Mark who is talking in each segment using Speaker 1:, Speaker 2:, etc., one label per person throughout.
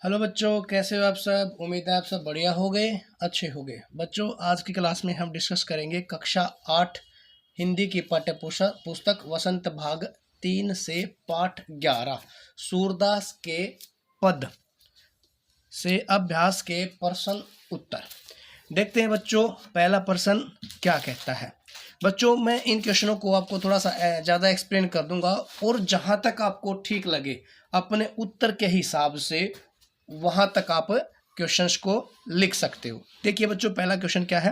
Speaker 1: Hello बच्चों, कैसे हो आप सब। उम्मीद है आप सब बढ़िया हो गए, अच्छे हो गए। बच्चों, आज की क्लास में हम डिस्कस करेंगे कक्षा 8 हिंदी की पाठ्य पुस्तक वसंत भाग 3 से पाठ 11 सूरदास के पद से अभ्यास के प्रश्न उत्तर। देखते हैं बच्चों, पहला प्रश्न क्या कहता है। बच्चों, मैं इन क्वेश्चनों को आपको थोड़ा सा ज़्यादा एक्सप्लेन कर दूंगा और जहां तक आपको ठीक लगे अपने उत्तर के हिसाब से वहां तक आप क्वेश्चंस को लिख सकते हो। देखिए बच्चों, पहला क्वेश्चन क्या है।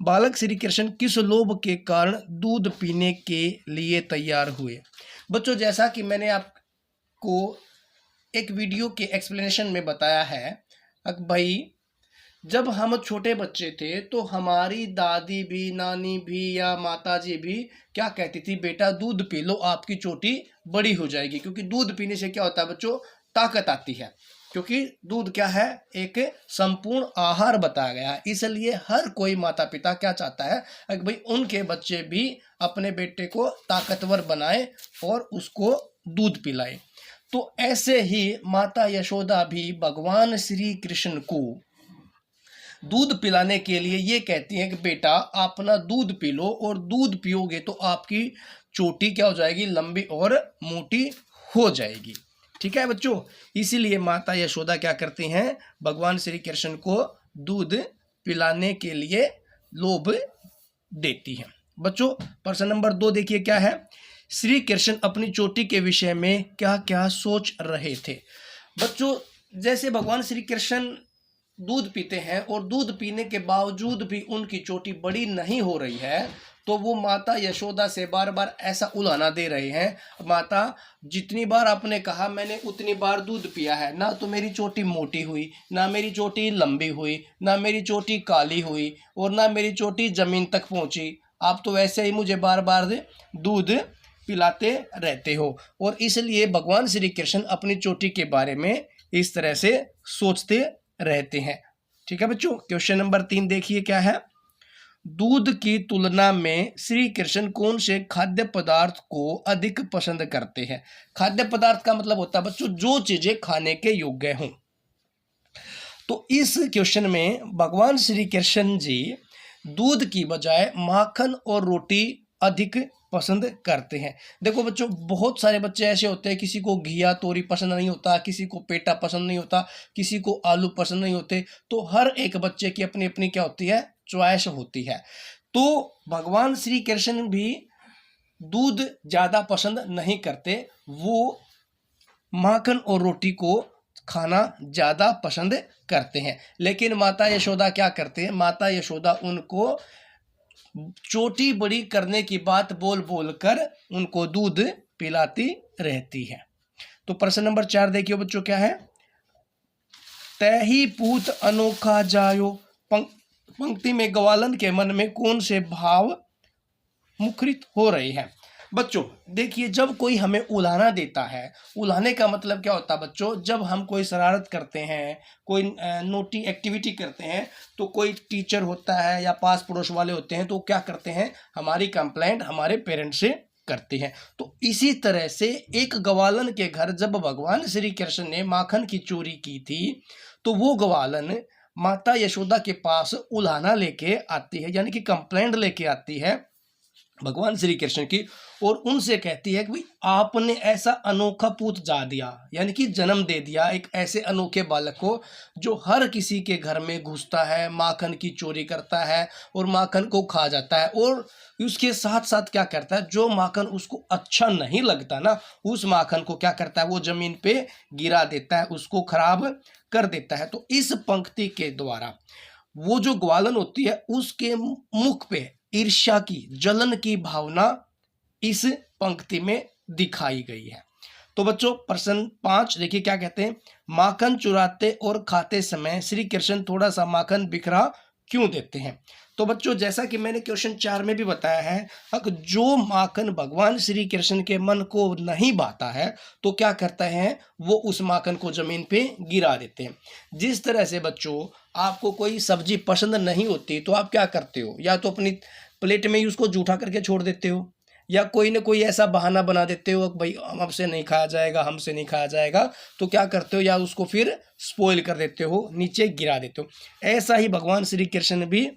Speaker 1: बालक श्री कृष्ण किस लोभ के कारण दूध पीने के लिए तैयार हुए। बच्चों, जैसा कि मैंने आपको एक वीडियो के एक्सप्लेनेशन में बताया है, भाई जब हम छोटे बच्चे थे तो हमारी दादी भी, नानी भी या माताजी भी क्या कहती थी, बेटा दूध पी लो, आपकी चोटी बड़ी हो जाएगी। क्योंकि दूध पीने से क्या होता है बच्चों, ताकत आती है। क्योंकि दूध क्या है, एक संपूर्ण आहार बताया गया है। इसलिए हर कोई माता पिता क्या चाहता है कि भाई उनके बच्चे भी अपने बेटे को ताकतवर बनाए और उसको दूध पिलाए। तो ऐसे ही माता यशोदा भी भगवान श्री कृष्ण को दूध पिलाने के लिए ये कहती हैं कि बेटा आप ना दूध पी लो, और दूध पियोगे तो आपकी चोटी क्या हो जाएगी, लंबी और मोटी हो जाएगी। ठीक है बच्चों, इसीलिए माता यशोदा क्या करती हैं, भगवान श्री कृष्ण को दूध पिलाने के लिए लोभ देती हैं। बच्चों, प्रश्न नंबर 2 देखिए क्या है। श्री कृष्ण अपनी चोटी के विषय में क्या क्या सोच रहे थे। बच्चों, जैसे भगवान श्री कृष्ण दूध पीते हैं और दूध पीने के बावजूद भी उनकी चोटी बड़ी नहीं हो रही है, तो वो माता यशोदा से बार बार ऐसा उलाहना दे रहे हैं, माता जितनी बार आपने कहा मैंने उतनी बार दूध पिया है, ना तो मेरी चोटी मोटी हुई, ना मेरी चोटी लंबी हुई, ना मेरी चोटी काली हुई, और ना मेरी चोटी जमीन तक पहुंची। आप तो वैसे ही मुझे बार बार दूध पिलाते रहते हो। और इसलिए भगवान श्री कृष्ण अपनी चोटी के बारे में इस तरह से सोचते रहते हैं। ठीक है बच्चों, क्वेश्चन नंबर 3 देखिए क्या है। दूध की तुलना में श्री कृष्ण कौन से खाद्य पदार्थ को अधिक पसंद करते हैं। खाद्य पदार्थ का मतलब होता है बच्चों जो चीजें खाने के योग्य हों। तो इस क्वेश्चन में भगवान श्री कृष्ण जी दूध की बजाय माखन और रोटी अधिक पसंद करते हैं। देखो बच्चों, बहुत सारे बच्चे ऐसे होते हैं, किसी को घिया तोरी पसंद नहीं होता, किसी को पेटा पसंद नहीं होता, किसी को आलू पसंद नहीं होते। तो हर एक बच्चे की अपनी अपनी क्या होती है, चॉइस होती है। तो भगवान श्री कृष्ण भी दूध ज्यादा पसंद नहीं करते, वो माखन और रोटी को खाना ज्यादा पसंद करते हैं। लेकिन माता यशोदा क्या करते हैं, माता यशोदा उनको चोटी बड़ी करने की बात बोल बोल कर उनको दूध पिलाती रहती है। तो प्रश्न नंबर 4 देखिए बच्चों क्या है। तैही पूत अनोखा जायो। पंक्ति में ग्वालन के मन में कौन से भाव मुखरित हो रहे हैं। बच्चों देखिए, जब कोई हमें उलाहना देता है, उलाहने का मतलब क्या होता है बच्चों, जब हम कोई शरारत करते हैं, कोई नोटी एक्टिविटी करते हैं, तो कोई टीचर होता है या पास पड़ोस वाले होते हैं तो क्या करते हैं, हमारी कंप्लेंट हमारे पेरेंट्स से करते हैं। तो इसी तरह से एक ग्वालन के घर जब भगवान श्री कृष्ण ने माखन की चोरी की थी, तो वो ग्वालन माता यशोदा के पास उलाहना लेके आती है, यानी कि कंप्लेंट लेके आती है भगवान श्री कृष्ण की, और उनसे कहती है कि भाई आपने ऐसा अनोखा पूत जा दिया, यानी कि जन्म दे दिया एक ऐसे अनोखे बालक को जो हर किसी के घर में घुसता है, माखन की चोरी करता है और माखन को खा जाता है, और उसके साथ साथ क्या करता है, जो माखन उसको अच्छा नहीं लगता ना, उस माखन को क्या करता है, वो जमीन पे गिरा देता है, उसको खराब कर देता है। तो इस पंक्ति के द्वारा वो जो ग्वालन होती है उसके मुख पे ईर्ष्या की, जलन की भावना इस पंक्ति में दिखाई गई है। तो बच्चों प्रश्न 5 देखिए क्या कहते हैं। माखन चुराते और खाते समय श्री कृष्ण थोड़ा सा माखन बिखरा क्यों देते हैं। तो बच्चों जैसा कि मैंने क्वेश्चन 4 में भी बताया है, अगर जो माखन भगवान श्री कृष्ण के मन को नहीं भाता है तो क्या करते हैं, वो उस माखन को जमीन पे गिरा देते हैं। जिस तरह से बच्चों आपको कोई सब्जी पसंद नहीं होती तो आप क्या करते हो, या तो अपनी प्लेट में ही उसको जूठा करके छोड़ देते हो, या कोई ना कोई ऐसा बहाना बना देते हो कि भाई हमसे नहीं खाया जाएगा, हमसे नहीं खाया जाएगा, तो क्या करते हो, या उसको फिर स्पॉइल कर देते हो, नीचे गिरा देते हो। ऐसा ही भगवान श्री कृष्ण भी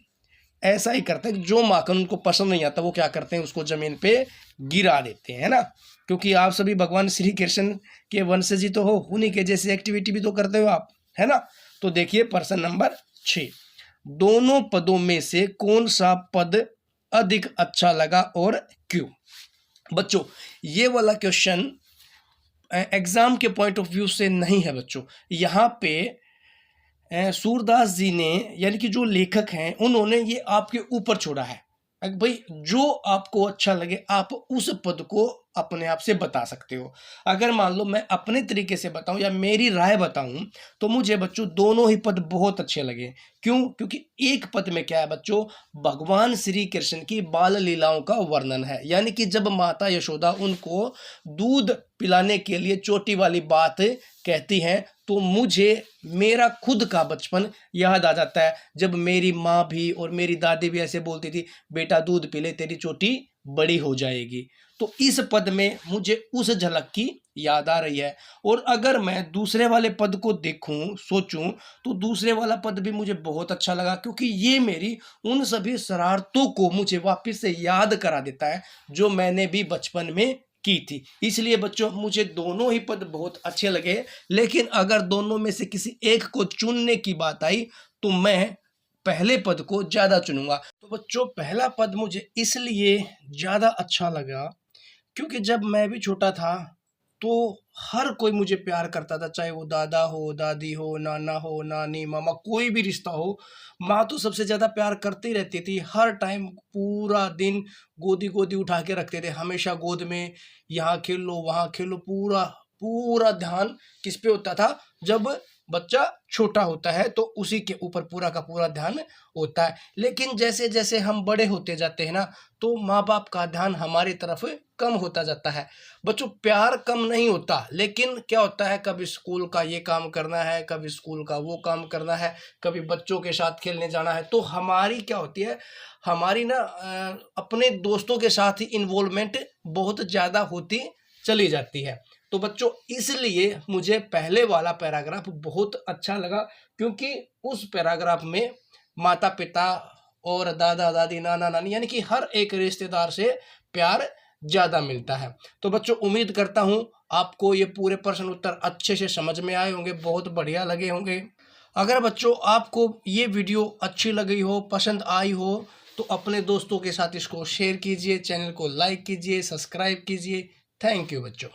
Speaker 1: ऐसा ही करते हैं, जो माखन उनको पसंद नहीं आता वो क्या करते हैं, उसको जमीन पे गिरा देते हैं, है ना। क्योंकि आप सभी भगवान श्री कृष्ण के वंशज ही तो हो, उन्हीं के जैसी एक्टिविटी भी तो करते हो आप, है ना। तो देखिए प्रश्न नंबर 6, दोनों पदों में से कौन सा पद अधिक अच्छा लगा और क्यों। बच्चों ये वाला क्वेश्चन एग्जाम के पॉइंट ऑफ व्यू से नहीं है बच्चों, यहाँ पे सूरदास जी ने, यानी कि जो लेखक हैं, उन्होंने ये आपके ऊपर छोड़ा है भाई, जो आपको अच्छा लगे आप उस पद को अपने आप से बता सकते हो। अगर मान लो मैं अपने तरीके से बताऊं या मेरी राय बताऊं, तो मुझे बच्चों दोनों ही पद बहुत अच्छे लगे। क्यों? क्योंकि एक पद में क्या है बच्चों, भगवान श्री कृष्ण की बाल लीलाओं का वर्णन है, यानी कि जब माता यशोदा उनको दूध पिलाने के लिए चोटी वाली बात कहती हैं, तो मुझे मेरा खुद का बचपन याद आ जाता है, जब मेरी माँ भी और मेरी दादी भी ऐसे बोलती थी, बेटा दूध पी ले तेरी चोटी बड़ी हो जाएगी। तो इस पद में मुझे उस झलक की याद आ रही है। और अगर मैं दूसरे वाले पद को देखूं, सोचूं, तो दूसरे वाला पद भी मुझे बहुत अच्छा लगा, क्योंकि ये मेरी उन सभी शरारतों को मुझे वापस से याद करा देता है जो मैंने भी बचपन में की थी। इसलिए बच्चों मुझे दोनों ही पद बहुत अच्छे लगे, लेकिन अगर दोनों में से किसी एक को चुनने की बात आई तो मैं पहले पद को ज्यादा चुनूंगा। तो बच्चों पहला पद मुझे इसलिए ज्यादा अच्छा लगा क्योंकि जब मैं भी छोटा था तो हर कोई मुझे प्यार करता था, चाहे वो दादा हो, दादी हो, नाना हो, नानी, मामा, कोई भी रिश्ता हो। माँ तो सबसे ज़्यादा प्यार करती रहती थी, हर टाइम पूरा दिन गोदी गोदी उठा के रखते थे, हमेशा गोद में, यहाँ खेलो वहाँ खेलो, पूरा पूरा ध्यान किस पे होता था, जब बच्चा छोटा होता है तो उसी के ऊपर पूरा का पूरा ध्यान होता है। लेकिन जैसे जैसे हम बड़े होते जाते हैं ना, तो माँ बाप का ध्यान हमारी तरफ कम होता जाता है। बच्चों प्यार कम नहीं होता, लेकिन क्या होता है, कभी स्कूल का ये काम करना है, कभी स्कूल का वो काम करना है, कभी बच्चों के साथ खेलने जाना है, तो हमारी क्या होती है, हमारी ना अपने दोस्तों के साथ ही इन्वॉल्वमेंट बहुत ज़्यादा होती चली जाती है। तो बच्चों इसलिए मुझे पहले वाला पैराग्राफ बहुत अच्छा लगा, क्योंकि उस पैराग्राफ में माता पिता और दादा दादी, नाना नानी, यानी कि हर एक रिश्तेदार से प्यार ज़्यादा मिलता है। तो बच्चों उम्मीद करता हूँ आपको ये पूरे प्रश्न उत्तर अच्छे से समझ में आए होंगे, बहुत बढ़िया लगे होंगे। अगर बच्चों आपको ये वीडियो अच्छी लगी हो, पसंद आई हो, तो अपने दोस्तों के साथ इसको शेयर कीजिए, चैनल को लाइक कीजिए, सब्सक्राइब कीजिए। थैंक यू बच्चों।